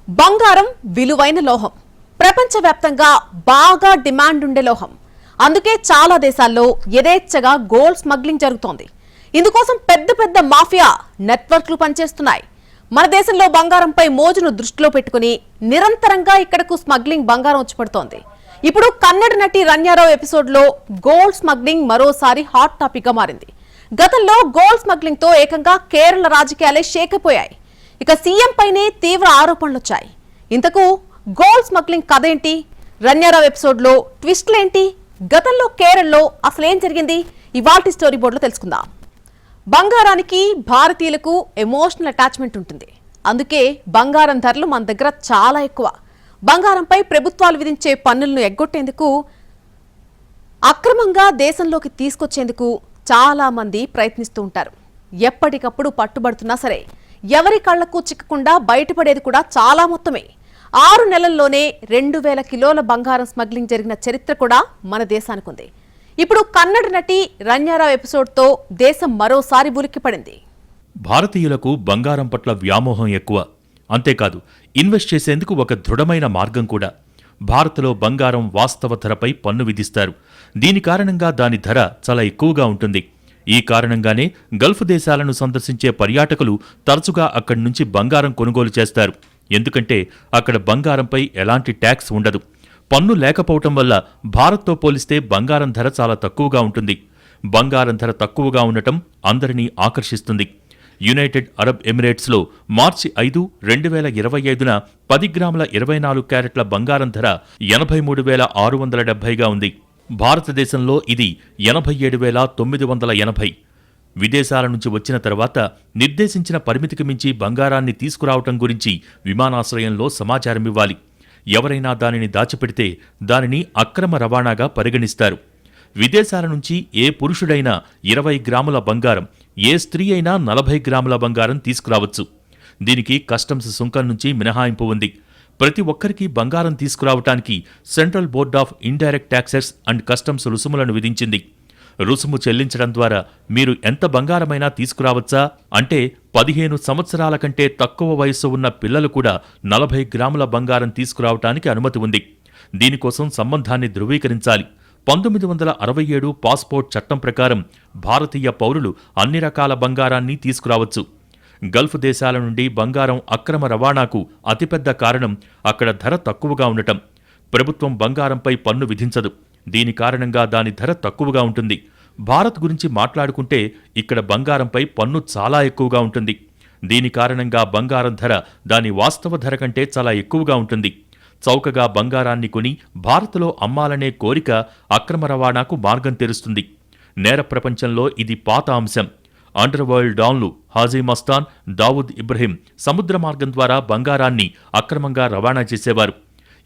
బంగారం విలువైన లోహం. ప్రపంచవ్యాప్తంగా బాగా డిమాండ్ ఉండే లోహం. అందుకే చాలా దేశాల్లో యథేచ్ఛగా గోల్డ్ స్మగ్లింగ్ జరుగుతోంది. ఇందుకోసం పెద్ద పెద్ద మాఫియా నెట్వర్క్లు పనిచేస్తున్నాయి. మన దేశంలో బంగారంపై మోజును దృష్టిలో పెట్టుకుని నిరంతరంగా ఇక్కడకు స్మగ్లింగ్ బంగారం వచ్చి పడుతోంది. ఇప్పుడు కన్నడ నటి రణ్యారావు ఎపిసోడ్ లో గోల్డ్ స్మగ్లింగ్ మరోసారి హాట్ టాపిక్ గా మారింది. గతంలో గోల్డ్ స్మగ్లింగ్ తో ఏకంగా కేరళ రాజకీయాలే షేకైపోయాయి. ఇక సీఎం పైనే తీవ్ర ఆరోపణలు వచ్చాయి. ఇంతకు గోల్డ్ స్మగ్లింగ్ కథ ఏంటి? రణ్యారావు ఎపిసోడ్ లో ట్విస్ట్లేంటి? గతంలో కేరళలో అసలేం జరిగింది? ఇవాల్టి స్టోరీ బోర్డులో తెలుసుకుందాం. బంగారానికి భారతీయులకు ఎమోషనల్ అటాచ్మెంట్ ఉంటుంది. అందుకే బంగారం ధరలు మన దగ్గర చాలా ఎక్కువ. బంగారంపై ప్రభుత్వాలు విధించే పన్నులను ఎగ్గొట్టేందుకు, అక్రమంగా దేశంలోకి తీసుకొచ్చేందుకు చాలా మంది ప్రయత్నిస్తూ ఉంటారు. ఎప్పటికప్పుడు పట్టుబడుతున్నా సరే ఎవరి కళ్లకు చిక్కకుండా బయటపడేది కూడా చాలా మొత్తమే. 6 నెలల్లోనే 2000 కిలోల బంగారం స్మగ్లింగ్ జరిగిన చరిత్ర కూడా మన దేశానికి ఉంది. ఇప్పుడు కన్నడ నటి రణ్యారావు ఎపిసోడ్తో దేశం మరోసారి ఉలిక్కిపడింది. భారతీయులకు బంగారం పట్ల వ్యామోహం ఎక్కువ. అంతేకాదు, ఇన్వెస్ట్ చేసేందుకు ఒక దృఢమైన మార్గం కూడా. భారత్లో బంగారం వాస్తవ ధరపై పన్ను విధిస్తారు. దీని కారణంగా దాని ధర చాలా ఎక్కువగా ఉంటుంది. ఈ కారణంగానే గల్ఫ్ దేశాలను సందర్శించే పర్యాటకులు తరచుగా అక్కడి నుంచి బంగారం కొనుగోలు చేస్తారు. ఎందుకంటే అక్కడ బంగారంపై ఎలాంటి ట్యాక్స్ ఉండదు. పన్ను లేకపోవటం వల్ల భారత్తో పోలిస్తే బంగారం ధర చాలా తక్కువగా ఉంటుంది. బంగారం ధర తక్కువగా ఉండటం అందరినీ ఆకర్షిస్తుంది. యునైటెడ్ అరబ్ ఎమిరేట్స్లో మార్చి 5, 2025న 10 గ్రాముల 24 క్యారెట్ల బంగారం ధర 83,670గా ఉంది. భారతదేశంలో ఇది 87,980. విదేశాల నుంచి వచ్చిన తర్వాత నిర్దేశించిన పరిమితికి మించి బంగారాన్ని తీసుకురావటం గురించి విమానాశ్రయంలో సమాచారమివ్వాలి. ఎవరైనా దానిని దాచిపెడితే దానిని అక్రమ రవాణాగా పరిగణిస్తారు. విదేశాల నుంచి ఏ పురుషుడైనా 20 గ్రాముల బంగారం, ఏ స్త్రీ అయినా 40 గ్రాముల బంగారం తీసుకురావచ్చు. దీనికి కస్టమ్స్ సుంకం నుంచి మినహాయింపు ఉంది. ప్రతి ఒక్కరికి బంగారం తీసుకురావటానికి central board of indirect taxes and customs రుసుములను విధించింది. రుసుము చెల్లించడం ద్వారా మీరు ఎంత బంగారమైనా తీసుకురావచ్చా అంటే 15 సంవత్సరాల కంటే తక్కువ వయస్సు ఉన్న పిల్లలు కూడా 40 గ్రాముల బంగారం తీసుకురావటానికి అనుమతి ఉంది. దీనికోసం సంబంధాన్ని ధృవీకరించాలి. 1967 పాస్పోర్ట్ చట్టం ప్రకారం భారతీయ పౌరులు అన్ని రకాల బంగారాన్ని తీసుకురావచ్చు. గల్ఫ్ దేశాల నుండి బంగారం అక్రమ రవాణాకు అతిపెద్ద కారణం అక్కడ ధర తక్కువగా ఉండటం. ప్రభుత్వం బంగారంపై పన్ను విధించదు. దీని కారణంగా దాని ధర తక్కువగా ఉంటుంది. భారత్ గురించి మాట్లాడుకుంటే ఇక్కడ బంగారంపై పన్ను చాలా ఎక్కువగా ఉంటుంది. దీని కారణంగా బంగారం ధర దాని వాస్తవ ధర కంటే చాలా ఎక్కువగా ఉంటుంది. చౌకగా బంగారాన్ని కొని భారత్లో అమ్మాలనే కోరిక అక్రమ రవాణాకు మార్గం తెరుస్తుంది. నేర ప్రపంచంలో ఇది పాత అంశం. అండర్ వరల్డ్ డాన్లు హాజీ మస్తాన్, దావుద్ ఇబ్రహీం సముద్ర మార్గం ద్వారా బంగారాన్ని అక్రమంగా రవాణా చేసేవారు.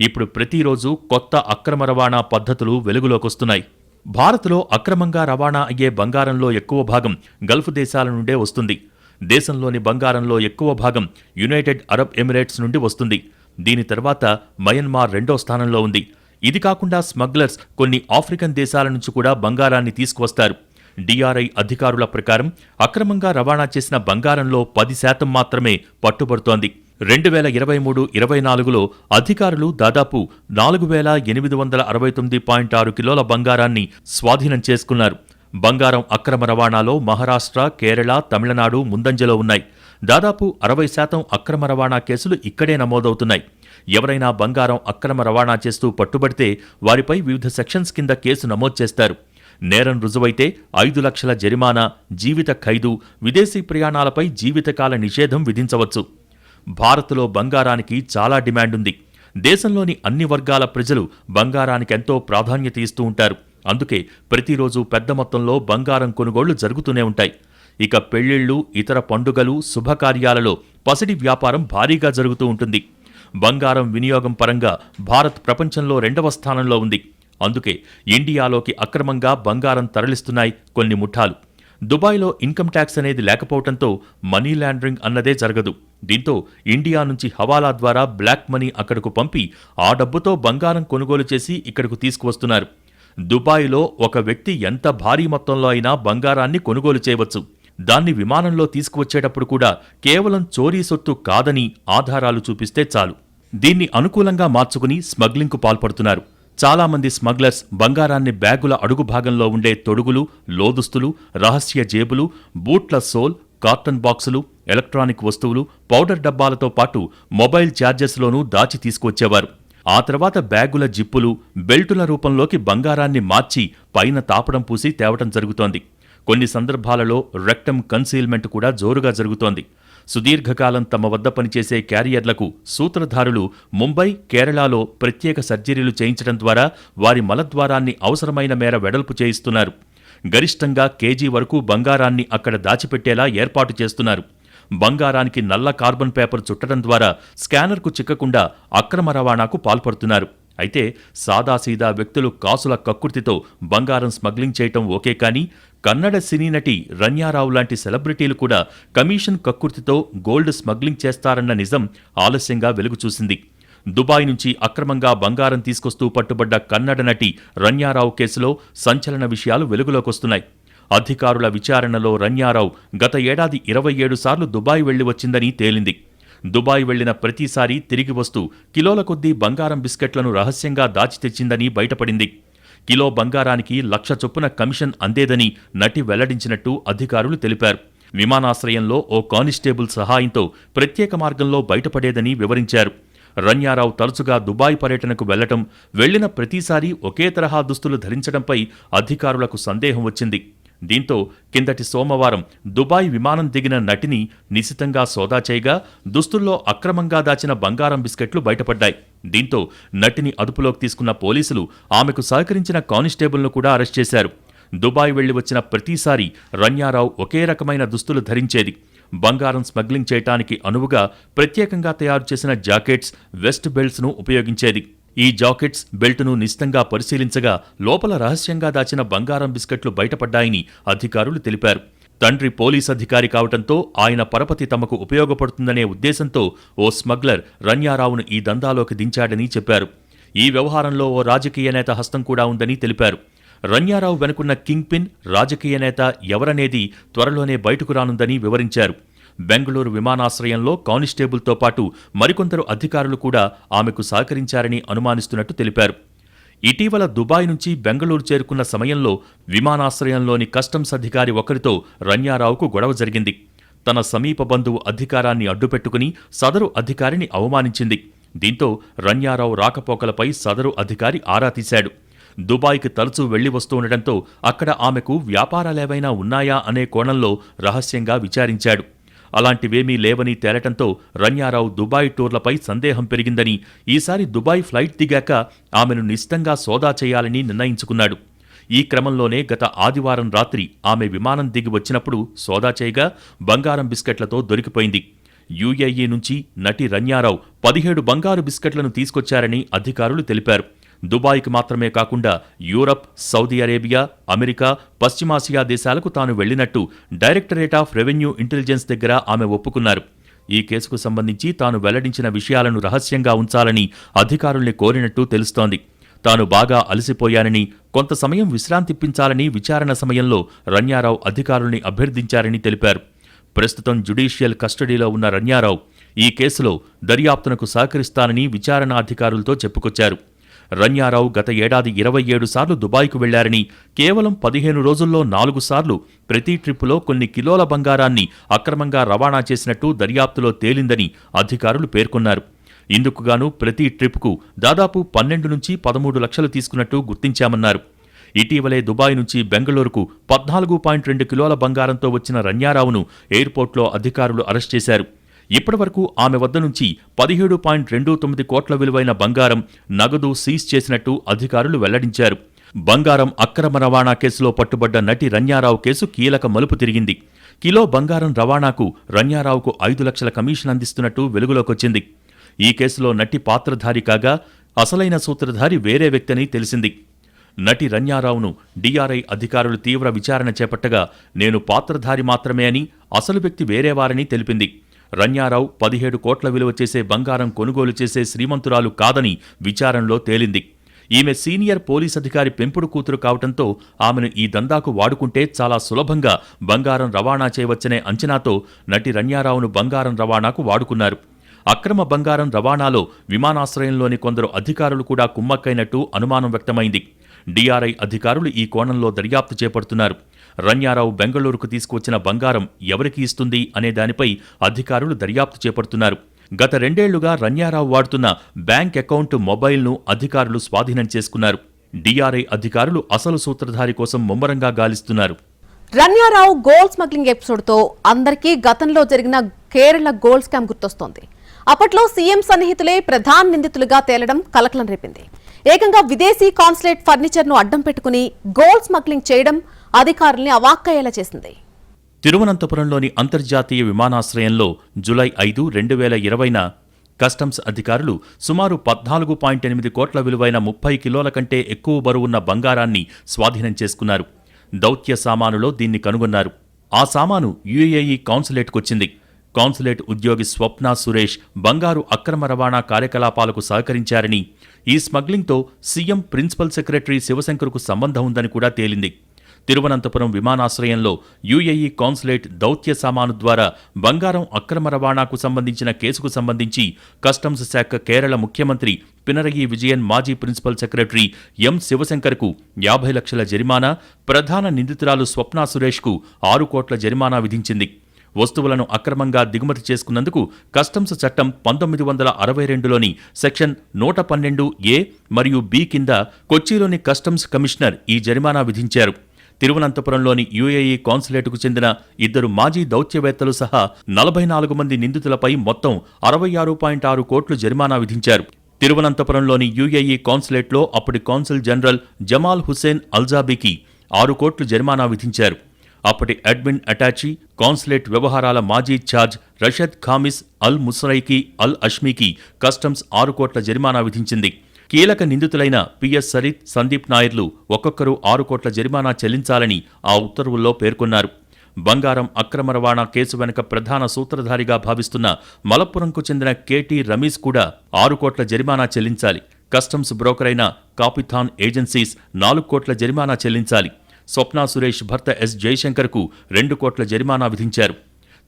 ఇప్పుడు ప్రతిరోజు కొత్త అక్రమ రవాణా పద్ధతులు వెలుగులోకొస్తున్నాయి. భారత్లో అక్రమంగా రవాణా అయ్యే బంగారంలో ఎక్కువ భాగం గల్ఫ్ దేశాల నుండే వస్తుంది. దేశంలోని బంగారంలో ఎక్కువ భాగం యునైటెడ్ అరబ్ ఎమిరేట్స్ నుండి వస్తుంది. దీని తర్వాత మయన్మార్ 2వ స్థానంలో ఉంది. ఇది కాకుండా స్మగ్లర్స్ కొన్ని ఆఫ్రికన్ దేశాల నుంచి కూడా బంగారాన్ని తీసుకువస్తారు. డిఆర్ఐ అధికారుల ప్రకారం అక్రమంగా రవాణా చేసిన బంగారంలో 10% మాత్రమే పట్టుబడుతోంది. 2023-24లో అధికారులు దాదాపు 4,869.6 కిలోల బంగారాన్ని స్వాధీనం చేసుకున్నారు. బంగారం అక్రమ రవాణాలో మహారాష్ట్ర, కేరళ, తమిళనాడు ముందంజలో ఉన్నాయి. దాదాపు 60% అక్రమ రవాణా కేసులు ఇక్కడే నమోదవుతున్నాయి. ఎవరైనా బంగారం అక్రమ రవాణా చేస్తూ పట్టుబడితే వారిపై వివిధ సెక్షన్స్ కింద కేసు నమోదు చేస్తారు. నేరం రుజువైతే 5 లక్షల జరిమానా, జీవిత ఖైదు, విదేశీ ప్రయాణాలపై జీవితకాల నిషేధం విధించవచ్చు. భారత్లో బంగారానికి చాలా డిమాండ్ ఉంది. దేశంలోని అన్ని వర్గాల ప్రజలు బంగారానికి ఎంతో ప్రాధాన్యత ఇస్తూ ఉంటారు. అందుకే ప్రతిరోజు పెద్ద మొత్తంలో బంగారం కొనుగోళ్లు జరుగుతూనే ఉంటాయి. ఇక పెళ్లిళ్లు, ఇతర పండుగలు, శుభకార్యాలలో పసిడి వ్యాపారం భారీగా జరుగుతూ ఉంటుంది. బంగారం వినియోగం పరంగా భారత్ ప్రపంచంలో 2వ స్థానంలో ఉంది. అందుకే ఇండియాలోకి అక్రమంగా బంగారం తరలిస్తున్నాయి కొన్ని ముఠాలు. దుబాయ్లో ఇన్కమ్ ట్యాక్స్ అనేది లేకపోవడంతో మనీ లాండరింగ్ అన్నదే జరగదు. దీంతో ఇండియా నుంచి హవాలా ద్వారా బ్లాక్ మనీ అక్కడకు పంపి ఆ డబ్బుతో బంగారం కొనుగోలు చేసి ఇక్కడకు తీసుకువస్తున్నారు. దుబాయ్లో ఒక వ్యక్తి ఎంత భారీ మొత్తంలో అయినా బంగారాన్ని కొనుగోలు చేయవచ్చు. దాన్ని విమానంలో తీసుకువచ్చేటప్పుడు కూడా కేవలం చోరీ సొత్తు కాదని ఆధారాలు చూపిస్తే చాలు. దీన్ని అనుకూలంగా మార్చుకుని స్మగ్లింగ్కు పాల్పడుతున్నారు. చాలామంది స్మగ్లర్స్ బంగారాన్ని బ్యాగుల అడుగు భాగంలో ఉండే తొడుగులు, లోదుస్తులు, రహస్య జేబులు, బూట్ల సోల్, కార్టన్ బాక్సులు, ఎలక్ట్రానిక్ వస్తువులు, పౌడర్ డబ్బాలతో పాటు మొబైల్ ఛార్జెస్లోనూ దాచి తీసుకొచ్చేవారు. ఆ తర్వాత బ్యాగుల జిప్పులు, బెల్టుల రూపంలోకి బంగారాన్ని మార్చి పైన తాపడం పూసి తేవటం జరుగుతోంది. కొన్ని సందర్భాలలో రెక్టమ్ కన్సీల్మెంట్ కూడా జోరుగా జరుగుతోంది. సుదీర్ఘకాలం తమ వద్ద పనిచేసే క్యారియర్లకు సూత్రధారులు ముంబై, కేరళలో ప్రత్యేక సర్జరీలు చేయించడం ద్వారా వారి మలద్వారాన్ని అవసరమైన మేర వెడల్పు చేయిస్తున్నారు. గరిష్టంగా కేజీ వరకు బంగారాన్ని అక్కడ దాచిపెట్టేలా ఏర్పాటు చేస్తున్నారు. బంగారానికి నల్ల కార్బన్ పేపర్ చుట్టడం ద్వారా స్కానర్కు చిక్కకుండా అక్రమ రవాణాకు పాల్పడుతున్నారు. అయితే సాదాసీదా వ్యక్తులు కాసుల కక్కుర్తితో బంగారం స్మగ్లింగ్ చేయటం ఓకే, కానీ కన్నడ సినీ నటి రన్యారావు లాంటి సెలబ్రిటీలు కూడా కమిషన్ కక్కుర్తితో గోల్డ్ స్మగ్లింగ్ చేస్తారన్న నిజం ఆలస్యంగా వెలుగు చూసింది. దుబాయ్ నుంచి అక్రమంగా బంగారం తీసుకొస్తూ పట్టుబడ్డ కన్నడ నటి రన్యారావు కేసులో సంచలన విషయాలు వెలుగులోకొస్తున్నాయి. అధికారుల విచారణలో రన్యారావు గత ఏడాది 27 సార్లు దుబాయ్ వెళ్లి వచ్చిందని తేలింది. దుబాయ్ వెళ్లిన ప్రతిసారీ తిరిగి వస్తూ కిలోల కొద్దీ బంగారం బిస్కెట్లను రహస్యంగా దాచి తెచ్చిందని బయటపడింది. కిలో బంగారానికి 1,00,000 చొప్పున కమిషన్ అందేదని నటి వెల్లడించినట్టు అధికారులు తెలిపారు. విమానాశ్రయంలో ఓ కానిస్టేబుల్ సహాయంతో ప్రత్యేక మార్గంలో బయటపడేదని వివరించారు. రన్యారావు తరచుగా దుబాయ్ పర్యటనకు వెళ్లటం, వెళ్లిన ప్రతిసారీ ఒకే తరహా దుస్తులు ధరించడంపై అధికారులకు సందేహం వచ్చింది. దీంతో కిందటి సోమవారం దుబాయ్ విమానం దిగిన నటిని నిశితంగా సోదా చేయగా దుస్తుల్లో అక్రమంగా దాచిన బంగారం బిస్కెట్లు బయటపడ్డాయి. దీంతో నటిని అదుపులోకి తీసుకున్న పోలీసులు ఆమెకు సహకరించిన కానిస్టేబుల్ను కూడా అరెస్ట్ చేశారు. దుబాయ్ వెళ్లి వచ్చిన ప్రతిసారీ రన్యారావు ఒకే రకమైన దుస్తులు ధరించేది. బంగారం స్మగ్లింగ్ చేయటానికి అనువుగా ప్రత్యేకంగా తయారు చేసిన జాకెట్స్, వెస్ట్ బెల్ట్స్ను ఉపయోగించేది. ఈ జాకెట్స్, బెల్టును నిశితంగా పరిశీలించగా లోపల రహస్యంగా దాచిన బంగారం బిస్కెట్లు బయటపడ్డాయని అధికారులు తెలిపారు. తండ్రి పోలీస్ అధికారి కావటంతో ఆయన పరపతి తమకు ఉపయోగపడుతుందనే ఉద్దేశంతో ఓ స్మగ్లర్ రన్యారావును ఈ దందాలోకి దించాడని చెప్పారు. ఈ వ్యవహారంలో ఓ రాజకీయ నేత హస్తం కూడా ఉందని తెలిపారు. రన్యారావు వెనుకున్న కింగ్ పిన్ రాజకీయ నేత ఎవరనేది త్వరలోనే బయటకు రానుందని వివరించారు. బెంగళూరు విమానాశ్రయంలో కానిస్టేబుల్తో పాటు మరికొందరు అధికారులు కూడా ఆమెకు సహకరించారని అనుమానిస్తున్నట్టు తెలిపారు. ఇటీవల దుబాయ్ నుంచి బెంగళూరు చేరుకున్న సమయంలో విమానాశ్రయంలోని కస్టమ్స్ అధికారి ఒకరితో రన్యారావుకు గొడవ జరిగింది. తన సమీప బంధువు అధికారాన్ని అడ్డుపెట్టుకుని సదరు అధికారిని అవమానించింది. దీంతో రన్యారావు రాకపోకలపై సదరు అధికారి ఆరా తీశాడు. దుబాయ్కి తరచూ వెళ్లి వస్తుండటంతో అక్కడ ఆమెకు వ్యాపారాలేవైనా ఉన్నాయా అనే కోణంలో రహస్యంగా విచారించాడు. అలాంటివేమీ లేవని తేలటంతో రన్యారావు దుబాయ్ టూర్లపై సందేహం పెరిగిందని, ఈసారి దుబాయ్ ఫ్లైట్ దిగాక ఆమెను నిశితంగా సోదా చేయాలని నిర్ణయించుకున్నాడు. ఈ క్రమంలోనే గత ఆదివారం రాత్రి ఆమె విమానం దిగి వచ్చినప్పుడు సోదా చేయగా బంగారం బిస్కెట్లతో దొరికిపోయింది. యుఏఈ నుంచి నటి రన్యారావు 17 బంగారు బిస్కెట్లను తీసుకొచ్చారని అధికారులు తెలిపారు. దుబాయ్కి మాత్రమే కాకుండా యూరప్, సౌదీ అరేబియా, అమెరికా, పశ్చిమాసియా దేశాలకు తాను వెళ్లినట్టు డైరెక్టరేట్ ఆఫ్ రెవెన్యూ ఇంటెలిజెన్స్ దగ్గర ఆమె ఒప్పుకున్నారు. ఈ కేసుకు సంబంధించి తాను వెల్లడించిన విషయాలను రహస్యంగా ఉంచాలని అధికారుల్ని కోరినట్టు తెలుస్తోంది. తాను బాగా అలసిపోయానని, కొంత సమయం విశ్రాంతిప్పించాలని విచారణ సమయంలో రన్యారావు అధికారుల్ని అభ్యర్థించారని తెలిపారు. ప్రస్తుతం జ్యుడిషియల్ కస్టడీలో ఉన్న రన్యారావు ఈ కేసులో దర్యాప్తునకు సహకరిస్తానని విచారణ అధికారులతో చెప్పుకొచ్చారు. రన్యారావు గత ఏడాది 27 సార్లు దుబాయ్కు వెళ్లారని, కేవలం 15 రోజుల్లో 4 సార్లు ప్రతి ట్రిప్పులో కొన్ని కిలోల బంగారాన్ని అక్రమంగా రవాణా చేసినట్టు దర్యాప్తులో తేలిందని అధికారులు పేర్కొన్నారు. ఇందుకుగాను ప్రతి ట్రిప్కు దాదాపు 12 నుంచి 13 లక్షలు తీసుకున్నట్టు గుర్తించామన్నారు. ఇటీవలే దుబాయ్ నుంచి బెంగళూరుకు 14.2 కిలోల బంగారంతో వచ్చిన రన్యారావును ఎయిర్పోర్ట్లో అధికారులు అరెస్ట్ చేశారు. ఇప్పటివరకు ఆమె వద్ద నుంచి 17.29 కోట్ల విలువైన బంగారం, నగదు సీజ్ చేసినట్టు అధికారులు వెల్లడించారు. బంగారం అక్రమ రవాణా కేసులో పట్టుబడ్డ నటి రన్యారావు కేసు కీలక మలుపు తిరిగింది. కిలో బంగారం రవాణాకు రన్యారావుకు 5 లక్షల కమిషన్ అందిస్తున్నట్టు వెలుగులోకొచ్చింది. ఈ కేసులో నటి పాత్రధారి కాగా అసలైన సూత్రధారి వేరే వ్యక్తని తెలిసింది. నటి రన్యారావును డీఆర్ఐ అధికారులు తీవ్ర విచారణ చేపట్టగా నేను పాత్రధారి మాత్రమే అని, అసలు వ్యక్తి వేరేవారని తెలిపింది. రన్యారావు 17 కోట్ల విలువ చేసే బంగారం కొనుగోలు చేసే శ్రీమంతురాలు కాదని విచారణలో తేలింది. ఈమె సీనియర్ పోలీస్ అధికారి పెంపుడు కూతురు కావటంతో ఆమెను ఈ దందాకు వాడుకుంటే చాలా సులభంగా బంగారం రవాణా చేయవచ్చనే అంచనాతో నటి రన్యారావును బంగారం రవాణాకు వాడుకున్నారు. అక్రమ బంగారం రవాణాలో విమానాశ్రయంలోని కొందరు అధికారులు కూడా కుమ్మక్కైనట్టు అనుమానం వ్యక్తమైంది. డిఆర్ఐ అధికారులు ఈ కోణంలో దర్యాప్తు చేపడుతున్నారు. రన్యారావు బెంగళూరుకు తీసుకువచ్చిన బంగారం ఎవరికి ఇస్తుంది అనే దానిపై అధికారులు దర్యాప్తు చేపడుతున్నారు. గత 2 ఏళ్లుగా రన్యారావు వాడుతున్న బ్యాంక్ అకౌంట్ మొబైల్ను అధికారులు స్వాధీనం చేసుకున్నారు. డిఆర్ఐ అధికారులు అసలు సూత్రధారి కోసం ముమ్మరంగా గాలిస్తున్నారు. రన్యారావు గోల్డ్ స్మగ్లింగ్ ఎపిసోడ్తో అందరికీ గతంలో జరిగిన కేరళ గోల్డ్ స్కామ్ గుర్తొస్తోంది. అప్పట్లో సీఎం సన్నిహితులే ప్రధాన నిందితులుగా తేలడం కలకలం రేపింది. ఏకంగా విదేశీ కాన్సులేట్ ఫర్నిచర్ను అడ్డం పెట్టుకుని గోల్డ్ స్మగ్లింగ్ చేయడం అధికారుల్ని అవాక్కయ్యేలా చేసింది. తిరువనంతపురంలోని అంతర్జాతీయ విమానాశ్రయంలో జూలై 5, 2020న కస్టమ్స్ అధికారులు సుమారు 14.8 కోట్ల విలువైన 30 కిలోల కంటే ఎక్కువ బరువున్న బంగారాన్ని స్వాధీనం చేసుకున్నారు. దౌత్య సామానులో దీన్ని కనుగొన్నారు. ఆ సామాను యుఏఈ కాన్సులేట్కొచ్చింది. కాన్సులేట్ ఉద్యోగి స్వప్న సురేష్ బంగారు అక్రమ రవాణా కార్యకలాపాలకు సహకరించారని, ఈ స్మగ్లింగ్తో సీఎం ప్రిన్సిపల్ సెక్రటరీ శివశంకర్కు సంబంధం ఉందని కూడా తేలింది. తిరువనంతపురం విమానాశ్రయంలో యుఏఈ కాన్సులేట్ దౌత్య సామాను ద్వారా బంగారం అక్రమ రవాణాకు సంబంధించిన కేసుకు సంబంధించి కస్టమ్స్ శాఖ కేరళ ముఖ్యమంత్రి పినరయి విజయన్ మాజీ ప్రిన్సిపల్ సెక్రటరీ ఎం శివశంకర్కు 50 లక్షల జరిమానా, ప్రధాన నిందితురాలు స్వప్న సురేష్కు 6 కోట్ల జరిమానా విధించింది. వస్తువులను అక్రమంగా దిగుమతి చేసుకున్నందుకు కస్టమ్స్ చట్టం 1962లోని సెక్షన్ 112A మరియు B కింద కొచ్చిలోని కస్టమ్స్ కమిషనర్ ఈ జరిమానా విధించారు. తిరువనంతపురంలోని యుఏఈ కాన్సులేటుకు చెందిన 2 మాజీ దౌత్యవేత్తలు సహా 44 మంది నిందితులపై మొత్తం 66.6 కోట్లు జరిమానా విధించారు. తిరువనంతపురంలోని యుఏఈ కాన్సులేట్లో అప్పటి కాన్సుల్ జనరల్ జమాల్ హుస్సేన్ అల్జాబీకి 6 కోట్లు జరిమానా విధించారు. అప్పటి అడ్మిన్ అటాచీ, కాన్సులేట్ వ్యవహారాల మాజీ ఛార్జ్ రషద్ ఖామిస్ అల్ ముస్రైకి అల్ అష్మీకి కస్టమ్స్ 6 కోట్ల జరిమానా విధించింది. కీలక నిందితులైన పిఎస్ సరిత్, సందీప్ నాయర్లు ఒక్కొక్కరు 6 కోట్ల జరిమానా చెల్లించాలని ఆ ఉత్తర్వుల్లో పేర్కొన్నారు. బంగారం అక్రమ రవాణా కేసు వెనుక ప్రధాన సూత్రధారిగా భావిస్తున్న మలప్పురంకు చెందిన కేటీ రమీజ్ కూడా 6 కోట్ల జరిమానా చెల్లించాలి. కస్టమ్స్ బ్రోకర్ అయిన కాపిథాన్ ఏజెన్సీస్ 4 కోట్ల జరిమానా చెల్లించాలి. స్వప్న సురేష్ భర్త ఎస్ జయశంకర్కు 2 కోట్ల జరిమానా విధించారు.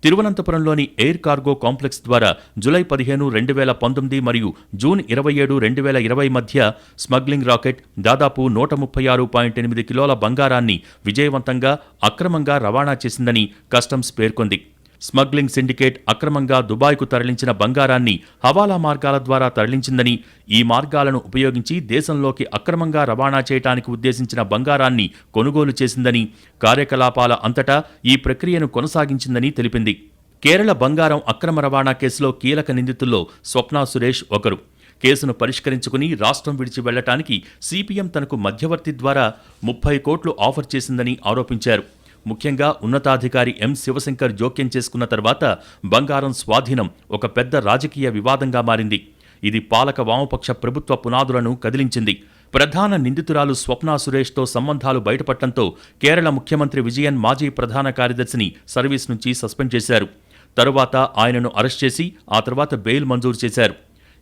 తిరువనంతపురంలోని ఎయిర్ కార్గో కాంప్లెక్స్ ద్వారా జూలై 15, 2019 మరియు జూన్ 27, 2020 మధ్య స్మగ్లింగ్ రాకెట్ దాదాపు 136.8 కిలోల బంగారాన్ని విజయవంతంగా అక్రమంగా రవాణా చేసిందని కస్టమ్స్ పేర్కొంది. స్మగ్లింగ్ సిండికేట్ అక్రమంగా దుబాయ్కు తరలించిన బంగారాన్ని హవాలా మార్గాల ద్వారా తరలించిందని, ఈ మార్గాలను ఉపయోగించి దేశంలోకి అక్రమంగా రవాణా చేయడానికి ఉద్దేశించిన బంగారాన్ని కొనుగోలు చేసిందని, కార్యకలాపాల అంతటా ఈ ప్రక్రియను కొనసాగించిందని తెలిపింది. కేరళ బంగారం అక్రమ రవాణా కేసులో కీలక నిందితుల్లో స్వప్న సురేష్ ఒకరు. కేసును పరిష్కరించుకుని రాష్ట్రం విడిచి వెళ్లటానికి సిపిఎం తనకు మధ్యవర్తి ద్వారా 30 కోట్లు ఆఫర్ చేసిందని ఆరోపించారు. ముఖ్యంగా ఉన్నతాధికారి ఎం శివశంకర్ జోక్యం చేసుకున్న తర్వాత బంగారం స్వాధీనం ఒక పెద్ద రాజకీయ వివాదంగా మారింది. ఇది పాలక వామపక్ష ప్రభుత్వ పునాదులను కదిలించింది. ప్రధాన నిందితురాలు స్వప్న సురేష్తో సంబంధాలు బయటపడటంతో కేరళ ముఖ్యమంత్రి విజయన్ మాజీ ప్రధాన కార్యదర్శిని సర్వీస్ నుంచి సస్పెండ్ చేశారు. తరువాత ఆయనను అరెస్ట్ చేసి ఆ తర్వాత బెయిల్ మంజూరు చేశారు.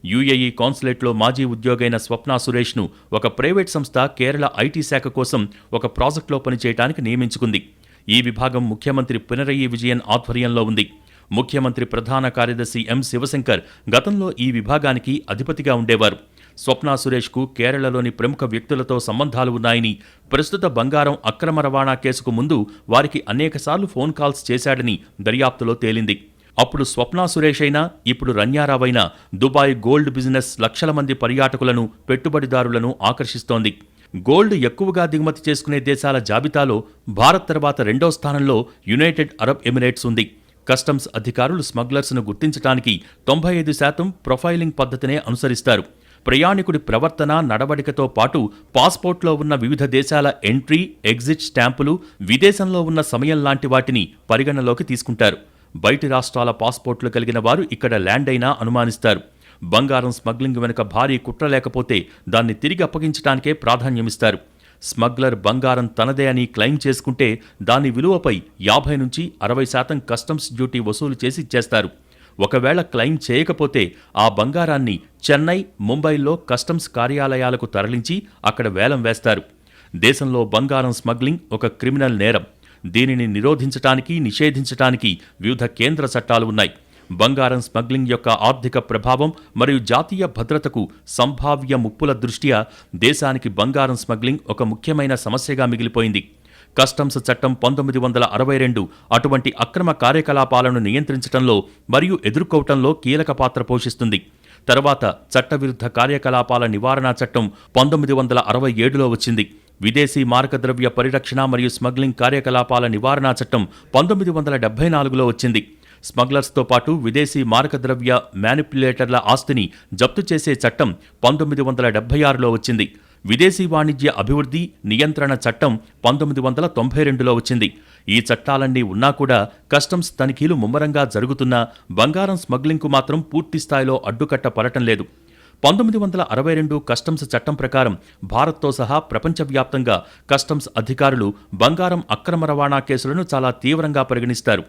యుఏఈ కాన్సులేట్లో మాజీ ఉద్యోగైన స్వప్న సురేష్ను ఒక ప్రైవేట్ సంస్థ కేరళ ఐటీ శాఖ కోసం ఒక ప్రాజెక్టులో పనిచేయడానికి నియమించుకుంది. ఈ విభాగం ముఖ్యమంత్రి పినరయి విజయన్ ఆధ్వర్యంలో ఉంది. ముఖ్యమంత్రి ప్రధాన కార్యదర్శి ఎం శివశంకర్ గతంలో ఈ విభాగానికి అధిపతిగా ఉండేవారు. స్వప్న సురేష్కు కేరళలోని ప్రముఖ వ్యక్తులతో సంబంధాలు ఉన్నాయని, ప్రస్తుత బంగారం అక్రమ రవాణా కేసుకు ముందు వారికి అనేకసార్లు ఫోన్ కాల్స్ చేశాడని దర్యాప్తులో తేలింది. అప్పుడు స్వప్న సురేష్ అయినా, ఇప్పుడు రన్యారావైనా దుబాయ్ గోల్డ్ బిజినెస్ లక్షల మంది పర్యాటకులను, పెట్టుబడిదారులను ఆకర్షిస్తోంది. గోల్డ్ ఎక్కువగా దిగుమతి చేసుకునే దేశాల జాబితాలో భారత్ తర్వాత 2వ స్థానంలో యునైటెడ్ అరబ్ ఎమిరేట్స్ ఉంది. కస్టమ్స్ అధికారులు స్మగ్లర్స్ను గుర్తించడానికి 95% ప్రొఫైలింగ్ పద్ధతినే అనుసరిస్తారు. ప్రయాణికుడి ప్రవర్తన, నడవడికతో పాటు పాస్పోర్ట్లో ఉన్న వివిధ దేశాల ఎంట్రీ, ఎగ్జిట్ స్టాంపులు, విదేశంలో ఉన్న సమయం లాంటి వాటిని పరిగణలోకి తీసుకుంటారు. బయటి రాష్ట్రాల పాస్పోర్ట్లు కలిగిన వారు ఇక్కడ ల్యాండ్ అయినా అనుమానిస్తారు. బంగారం స్మగ్లింగ్ వెనుక భారీ కుట్ర లేకపోతే దాన్ని తిరిగి అప్పగించడానికే ప్రాధాన్యమిస్తారు. స్మగ్లర్ బంగారం తనదే అని క్లెయిమ్ చేసుకుంటే దాని విలువపై 50 నుంచి 60% కస్టమ్స్ డ్యూటీ వసూలు చేసి ఇచ్చేస్తారు. ఒకవేళ క్లెయిమ్ చేయకపోతే ఆ బంగారాన్ని చెన్నై, ముంబైలో కస్టమ్స్ కార్యాలయాలకు తరలించి అక్కడ వేలం వేస్తారు. దేశంలో బంగారం స్మగ్లింగ్ ఒక క్రిమినల్ నేరం. దీనిని నిరోధించటానికి, నిషేధించటానికి వివిధ కేంద్ర చట్టాలు ఉన్నాయి. బంగారం స్మగ్లింగ్ యొక్క ఆర్థిక ప్రభావం మరియు జాతీయ భద్రతకు సంభావ్య ముప్పుల దృష్ట్యా దేశానికి బంగారం స్మగ్లింగ్ ఒక ముఖ్యమైన సమస్యగా మిగిలిపోయింది. కస్టమ్స్ చట్టం 1962 అటువంటి అక్రమ కార్యకలాపాలను నియంత్రించడంలో మరియు ఎదుర్కోవటంలో కీలక పాత్ర పోషిస్తుంది. తర్వాత చట్టవిరుద్ధ కార్యకలాపాల నివారణ చట్టం 1967లో వచ్చింది. విదేశీ మారకద్రవ్య పరిరక్షణ మరియు స్మగ్లింగ్ కార్యకలాపాల నివారణ చట్టం 1974లో వచ్చింది. స్మగ్లర్స్తో పాటు విదేశీ మారకద్రవ్య మ్యానిపులేటర్ల ఆస్తిని జప్తు చేసే చట్టం 1976లో వచ్చింది. విదేశీ వాణిజ్య అభివృద్ధి నియంత్రణ చట్టం 1992లో వచ్చింది. ఈ చట్టాలన్నీ ఉన్నా కూడా కస్టమ్స్ తనిఖీలు ముమ్మరంగా జరుగుతున్నా బంగారం స్మగ్లింగ్కు మాత్రం పూర్తిస్థాయిలో అడ్డుకట్ట పడటం లేదు. 1962 కస్టమ్స్ చట్టం ప్రకారం భారత్తో సహా ప్రపంచవ్యాప్తంగా కస్టమ్స్ అధికారులు బంగారం అక్రమ రవాణా కేసులను చాలా తీవ్రంగా పరిగణిస్తారు.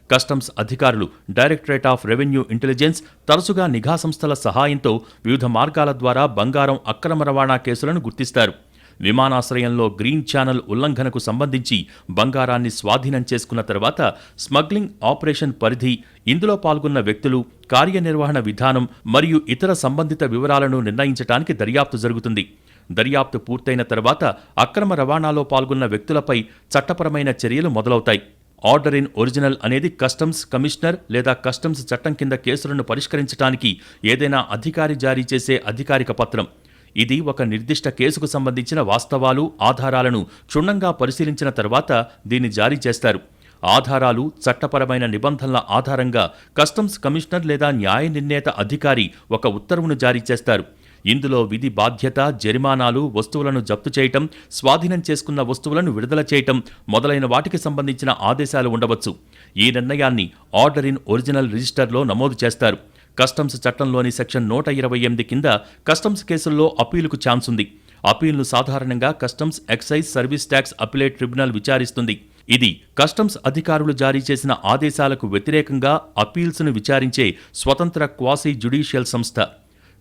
కస్టమ్స్ అధికారులు డైరెక్టరేట్ ఆఫ్ రెవెన్యూ ఇంటెలిజెన్స్ తరచుగా నిఘా సంస్థల సహాయంతో వివిధ మార్గాల ద్వారా బంగారం అక్రమ రవాణా కేసులను గుర్తిస్తారు. విమానాశ్రయంలో గ్రీన్ ఛానల్ ఉల్లంఘనకు సంబంధించి బంగారాన్ని స్వాధీనం చేసుకున్న తర్వాత స్మగ్లింగ్ ఆపరేషన్ పరిధి, ఇందులో పాల్గొన్న వ్యక్తులు, కార్యనిర్వహణ విధానం మరియు ఇతర సంబంధిత వివరాలను నిర్ణయించడానికి దర్యాప్తు జరుగుతుంది. దర్యాప్తు పూర్తయిన తర్వాత అక్రమ రవాణాలో పాల్గొన్న వ్యక్తులపై చట్టపరమైన చర్యలు మొదలవుతాయి. ఆర్డర్ ఇన్ ఒరిజినల్ అనేది కస్టమ్స్ కమిషనర్ లేదా కస్టమ్స్ చట్టం కింద కేసులను పరిష్కరించడానికి ఏదైనా అధికారి జారీ చేసే అధికారిక పత్రం. ఇది ఒక నిర్దిష్ట కేసుకు సంబంధించిన వాస్తవాలు, ఆధారాలను క్షుణ్ణంగా పరిశీలించిన తర్వాత దీన్ని జారీ చేస్తారు. ఆధారాలు, చట్టపరమైన నిబంధనల ఆధారంగా కస్టమ్స్ కమిషనర్ లేదా న్యాయ నిర్ణేత అధికారి ఒక ఉత్తర్వును జారీ చేస్తారు. ఇందులో విధి బాధ్యత, జరిమానాలు, వస్తువులను జప్తు చేయటం, స్వాధీనం చేసుకున్న వస్తువులను విడుదల చేయటం మొదలైన వాటికి సంబంధించిన ఆదేశాలు ఉండవచ్చు. ఈ నిర్ణయాన్ని ఆర్డర్ ఇన్ ఒరిజినల్ రిజిస్టర్లో నమోదు చేస్తారు. కస్టమ్స్ చట్టంలోని సెక్షన్ 128 కింద కస్టమ్స్ కేసుల్లో అప్పీలుకు ఛాన్స్ ఉంది. అప్పీల్ను సాధారణంగా customs excise service tax appellate tribunal విచారిస్తుంది. ఇది కస్టమ్స్ అధికారులు జారీ చేసిన ఆదేశాలకు వ్యతిరేకంగా అప్పీల్స్ను విచారించే స్వతంత్ర క్వాసీ జ్యుడిషియల్ సంస్థ.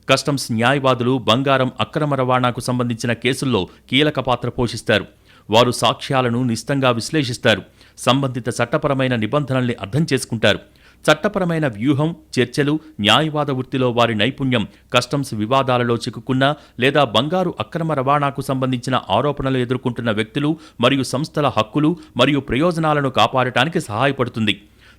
కస్టమ్స్ న్యాయవాదులు బంగారం అక్రమ రవాణాకు సంబంధించిన కేసుల్లో కీలక పాత్ర పోషిస్తారు. వారు సాక్ష్యాలను నిశితంగా విశ్లేషిస్తారు, సంబంధిత చట్టపరమైన నిబంధనల్ని అర్థం చేసుకుంటారు. చట్టపరమైన వ్యూహం, చర్చలు, న్యాయవాద వృత్తిలో వారి నైపుణ్యం కస్టమ్స్ వివాదాలలో చిక్కుకున్న లేదా బంగారు అక్రమ రవాణాకు సంబంధించిన ఆరోపణలు ఎదుర్కొంటున్న వ్యక్తులు మరియు సంస్థల హక్కులు మరియు ప్రయోజనాలను కాపాడటానికి సహాయపడుతుంది.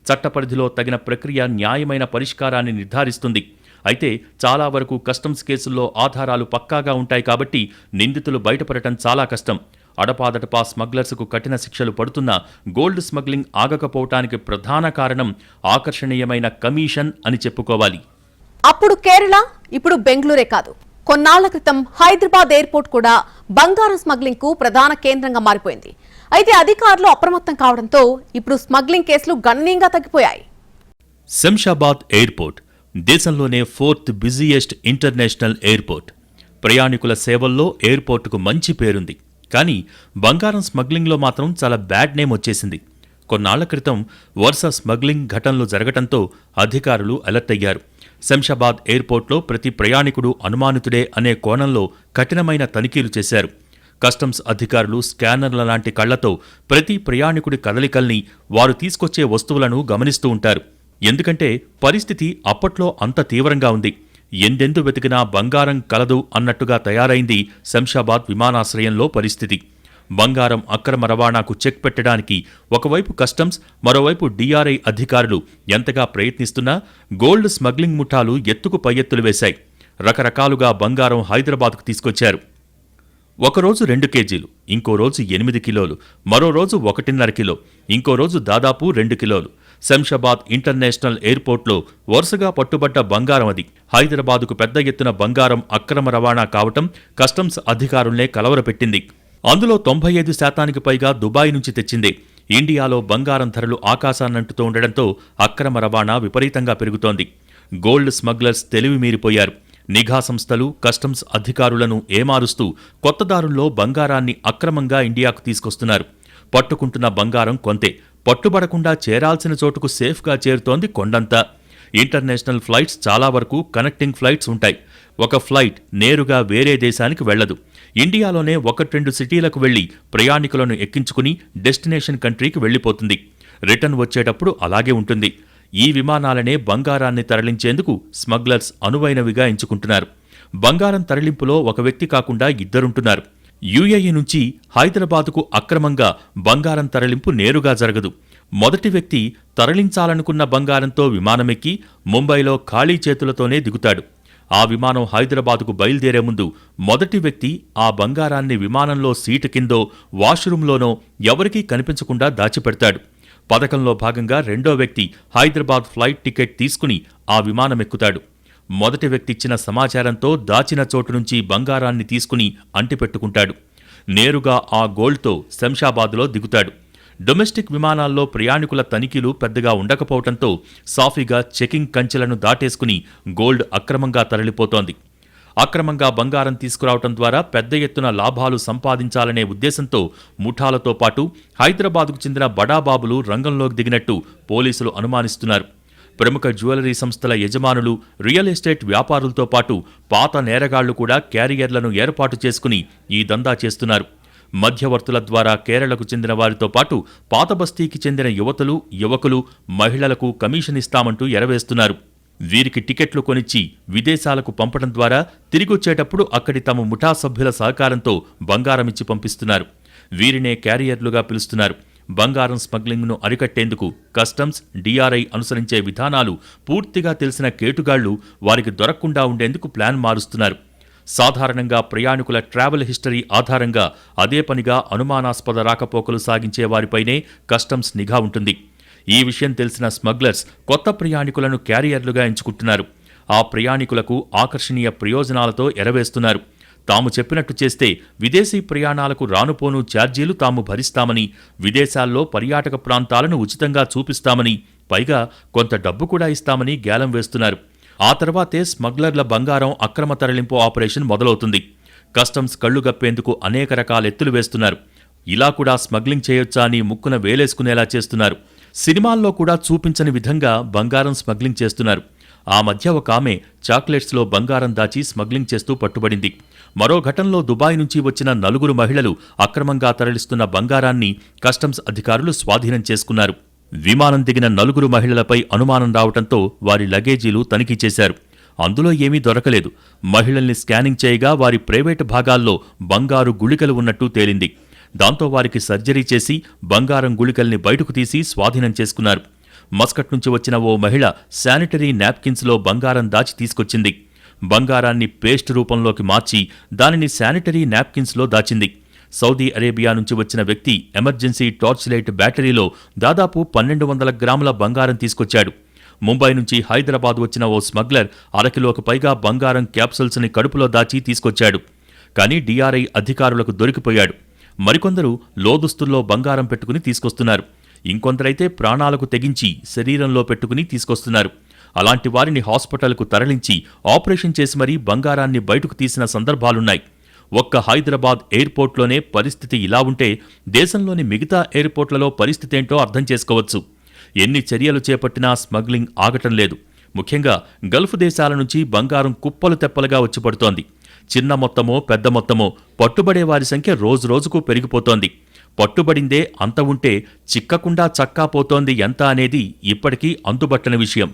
చట్టపరిధిలో తగిన ప్రక్రియ న్యాయమైన పరిష్కారాన్ని నిర్ధారిస్తుంది. అయితే చాలా వరకు కస్టమ్స్ కేసుల్లో ఆధారాలు పక్కాగా ఉంటాయి కాబట్టి నిందితులు బయటపడటం చాలా కష్టం. అడపాదడపా స్మగ్లర్స్కు కఠిన శిక్షలు పడుతున్నా గోల్డ్ స్మగ్లింగ్ ఆగకపోవటానికి ప్రధాన కారణం ఆకర్షణీయమైన కమిషన్ అని చెప్పుకోవాలి. అప్పుడు కేరళ, ఇప్పుడు బెంగళూరే కాదు, కొన్నాళ్ల క్రితం హైదరాబాద్ ఎయిర్పోర్ట్ కూడా బంగారం స్మగ్లింగ్ కు ప్రధాన కేంద్రంగా మారిపోయింది. అయితే అధికారులు అప్రమత్తం కావడంతో ఇప్పుడు స్మగ్లింగ్ కేసులు గణనీయంగా తగ్గిపోయాయి. శంషాబాద్ ఎయిర్పోర్ట్ దేశంలోనే 4th బిజియెస్ట్ ఇంటర్నేషనల్ ఎయిర్పోర్ట్. ప్రయాణికుల సేవల్లో ఎయిర్పోర్టుకు మంచి పేరుంది. కానీ బంగారం స్మగ్లింగ్లో మాత్రం చాలా బ్యాడ్ నేమ్ వచ్చేసింది. కొన్నాళ్ల క్రితం వరుస స్మగ్లింగ్ ఘటనలు జరగటంతో అధికారులు అలర్ట్ అయ్యారు. శంషాబాద్ ఎయిర్పోర్ట్లో ప్రతి ప్రయాణికుడు అనుమానితుడే అనే కోణంలో కఠినమైన తనిఖీలు చేశారు. కస్టమ్స్ అధికారులు స్కానర్ల లాంటి కళ్లతో ప్రతి ప్రయాణికుడి కదలికల్ని, వారు తీసుకొచ్చే వస్తువులను గమనిస్తూ ఉంటారు. ఎందుకంటే పరిస్థితి అప్పట్లో అంత తీవ్రంగా ఉంది. ఎందెందు వెతికినా బంగారం కలదు అన్నట్టుగా తయారైంది శంషాబాద్ విమానాశ్రయంలో పరిస్థితి. బంగారం అక్రమ రవాణాకు చెక్ పెట్టడానికి ఒకవైపు కస్టమ్స్, మరోవైపు DRI అధికారులు ఎంతగా ప్రయత్నిస్తున్నా గోల్డ్ స్మగ్లింగ్ ముఠాలు ఎత్తుకు పై ఎత్తులు వేశాయి. రకరకాలుగా బంగారం హైదరాబాద్కు తీసుకొచ్చారు. ఒకరోజు 2 కేజీలు, ఇంకో రోజు 8 కిలోలు, మరో రోజు 1.5 కిలో, ఇంకో రోజు దాదాపు 2 కిలోలు. శంషాబాద్ ఇంటర్నేషనల్ ఎయిర్పోర్ట్లో వరుసగా పట్టుబడ్డ బంగారం అది. హైదరాబాదుకు పెద్ద ఎత్తున బంగారం అక్రమ రవాణా కావటం కస్టమ్స్ అధికారుల్నే కలవరపెట్టింది. అందులో 95% పైగా దుబాయ్ నుంచి తెచ్చిందే. ఇండియాలో బంగారం ధరలు ఆకాశాన్నంటుతూ ఉండడంతో అక్రమ రవాణా విపరీతంగా పెరుగుతోంది. గోల్డ్ స్మగ్లర్స్ తెలివి మీరిపోయారు. నిఘా సంస్థలు, కస్టమ్స్ అధికారులను ఏమారుస్తూ కొత్త దారుల్లో బంగారాన్ని అక్రమంగా ఇండియాకు తీసుకొస్తున్నారు. పట్టుకుంటున్న బంగారం కొంతే, పట్టుబడకుండా చేరాల్సిన చోటుకు సేఫ్గా చేరుతోంది కొండంతా. ఇంటర్నేషనల్ ఫ్లైట్స్ చాలా వరకు కనెక్టింగ్ ఫ్లైట్స్ ఉంటాయి. ఒక ఫ్లైట్ నేరుగా వేరే దేశానికి వెళ్లదు. ఇండియాలోనే 1-2 సిటీలకు వెళ్లి ప్రయాణికులను ఎక్కించుకుని డెస్టినేషన్ కంట్రీకి వెళ్లిపోతుంది. రిటర్న్ వచ్చేటప్పుడు అలాగే ఉంటుంది. ఈ విమానాలనే బంగారాన్ని తరలించేందుకు స్మగ్లర్స్ అనువైనవిగా ఎంచుకుంటున్నారు. బంగారం తరలింపులో ఒక వ్యక్తి కాకుండా ఇద్దరుంటున్నారు. యుఏఈ నుంచి హైదరాబాదుకు అక్రమంగా బంగారం తరలింపు నేరుగా జరగదు. మొదటి వ్యక్తి తరలించాలనుకున్న బంగారంతో విమానమెక్కి ముంబైలో ఖాళీ చేతులతోనే దిగుతాడు. ఆ విమానం హైదరాబాదుకు బయలుదేరే ముందు మొదటి వ్యక్తి ఆ బంగారాన్ని విమానంలో సీటు కిందో వాష్రూంలోనో ఎవరికీ కనిపించకుండా దాచిపెడతాడు. పథకంలో భాగంగా రెండో వ్యక్తి హైదరాబాద్ ఫ్లైట్ టికెట్ తీసుకుని ఆ విమానమెక్కుతాడు. మొదటి వ్యక్తి ఇచ్చిన సమాచారంతో దాచిన చోటు నుంచి బంగారాన్ని తీసుకుని అంటిపెట్టుకుంటాడు. నేరుగా ఆ గోల్డ్తో శంషాబాద్లో దిగుతాడు. డొమెస్టిక్ విమానాల్లో ప్రయాణికుల తనిఖీలు పెద్దగా ఉండకపోవడంతో సాఫీగా చెకింగ్ కంచెలను దాటేసుకుని గోల్డ్ అక్రమంగా తరలిపోతోంది. అక్రమంగా బంగారం తీసుకురావడం ద్వారా పెద్ద ఎత్తున లాభాలు సంపాదించాలనే ఉద్దేశంతో ముఠాలతో పాటు హైదరాబాద్కు చెందిన బడాబాబులు రంగంలోకి దిగినట్టు పోలీసులు అనుమానిస్తున్నారు. ప్రముఖ జ్యువెలరీ సంస్థల యజమానులు, రియల్ ఎస్టేట్ వ్యాపారులతో పాటు పాత నేరగాళ్లు కూడా క్యారియర్లను ఏర్పాటు చేసుకుని ఈ దందా చేస్తున్నారు. మధ్యవర్తుల ద్వారా కేరళకు చెందిన వారితో పాటు పాత బస్తీకి చెందిన యువకులు, మహిళలకు కమిషన్ ఇస్తామంటూ ఎరవేస్తున్నారు. వీరికి టికెట్లు కొనిచ్చి విదేశాలకు పంపడం ద్వారా తిరిగొచ్చేటప్పుడు అక్కడి తమ ముఠా సభ్యుల సహకారంతో బంగారమిచ్చి పంపిస్తున్నారు. వీరినే క్యారియర్లుగా పిలుస్తున్నారు. బంగారం స్మగ్లింగ్ను అరికట్టేందుకు కస్టమ్స్, డిఆర్ఐ అనుసరించే విధానాలు పూర్తిగా తెలిసిన కేటుగాళ్లు వారికి దొరకకుండా ఉండేందుకు ప్లాన్ మారుస్తున్నారు. సాధారణంగా ప్రయాణికుల ట్రావెల్ హిస్టరీ ఆధారంగా అదే పనిగా అనుమానాస్పద రాకపోకలు సాగించే వారిపైనే కస్టమ్స్ నిఘా ఉంటుంది. ఈ విషయం తెలిసిన స్మగ్లర్స్ కొత్త ప్రయాణికులను క్యారియర్లుగా ఎంచుకుంటున్నారు. ఆ ప్రయాణికులకు ఆకర్షణీయ ప్రయోజనాలతో ఎరవేస్తున్నారు. తాము చెప్పినట్టు చేస్తే విదేశీ ప్రయాణాలకు రానుపోను ఛార్జీలు తాము భరిస్తామని, విదేశాల్లో పర్యాటక ప్రాంతాలను ఉచితంగా చూపిస్తామని, పైగా కొంత డబ్బు కూడా ఇస్తామని గేలం వేస్తున్నారు. ఆ తర్వాతే స్మగ్లర్ల బంగారం అక్రమ తరలింపు ఆపరేషన్ మొదలవుతుంది. కస్టమ్స్ కళ్లు గప్పేందుకు అనేక రకాల ఎత్తులు వేస్తున్నారు. ఇలా కూడా స్మగ్లింగ్ చేయొచ్చా అని ముక్కున వేలేసుకునేలా చేస్తున్నారు. సినిమాల్లో కూడా చూపించని విధంగా బంగారం స్మగ్లింగ్ చేస్తున్నారు. ఆ మధ్య ఒక ఆమె చాక్లెట్స్లో బంగారం దాచి స్మగ్లింగ్ చేస్తూ పట్టుబడింది. మరో ఘటనలో దుబాయ్ నుంచి వచ్చిన 4 మహిళలు అక్రమంగా తరలిస్తున్న బంగారాన్ని కస్టమ్స్ అధికారులు స్వాధీనం చేసుకున్నారు. విమానం దిగిన 4 మహిళలపై అనుమానం రావడంతో వారి లగేజీలు తనిఖీ చేశారు. అందులో ఏమీ దొరకలేదు. మహిళల్ని స్కానింగ్ చేయగా వారి ప్రైవేటు భాగాల్లో బంగారు గుళికలు ఉన్నట్టు తేలింది. దాంతో వారికి సర్జరీ చేసి బంగారం గుళికల్ని బయటకు తీసి స్వాధీనం చేసుకున్నారు. మస్కట్ నుంచి వచ్చిన ఓ మహిళ శానిటరీ నాప్కిన్స్లో బంగారం దాచి తీసుకొచ్చింది. బంగారాన్ని పేస్ట్ రూపంలోకి మార్చి దానిని శానిటరీ నాప్కిన్స్లో దాచింది. సౌదీ అరేబియా నుంచి వచ్చిన వ్యక్తి ఎమర్జెన్సీ టార్చ్ లైట్ బ్యాటరీలో దాదాపు 1200 గ్రాముల బంగారం తీసుకొచ్చాడు. ముంబై నుంచి హైదరాబాద్ వచ్చిన ఓ స్మగ్లర్ 1/2 కిలోకు పైగా బంగారం క్యాప్సూల్స్ని కడుపులో దాచి తీసుకొచ్చాడు. కానీ డిఆర్ఐ అధికారులకు దొరికిపోయాడు. మరికొందరు లోదుస్తుల్లో బంగారం పెట్టుకుని తీసుకొస్తున్నారు. ఇంకొందరైతే ప్రాణాలకు తెగించి శరీరంలో పెట్టుకుని తీసుకొస్తున్నారు. అలాంటి వారిని హాస్పిటల్కు తరలించి ఆపరేషన్ చేసి మరీ బంగారాన్ని బయటకు తీసిన సందర్భాలున్నాయి. ఒక్క హైదరాబాద్ ఎయిర్పోర్ట్లోనే పరిస్థితి ఇలా ఉంటే దేశంలోని మిగతా ఎయిర్పోర్ట్లలో పరిస్థితేంటో అర్థం చేసుకోవచ్చు. ఎన్ని చర్యలు చేపట్టినా స్మగ్లింగ్ ఆగటం లేదు. ముఖ్యంగా గల్ఫ్ దేశాల నుంచి బంగారం కుప్పలు తెప్పలుగా వచ్చి పడుతోంది. చిన్న మొత్తమో పెద్ద మొత్తమో పట్టుబడే వారి సంఖ్య రోజురోజుకు పెరిగిపోతోంది. పట్టుబడిందే అంత ఉంటే చిక్కకుండా చక్కాపోతోంది ఎంత అనేది ఇప్పటికీ అంతుబట్టని విషయం.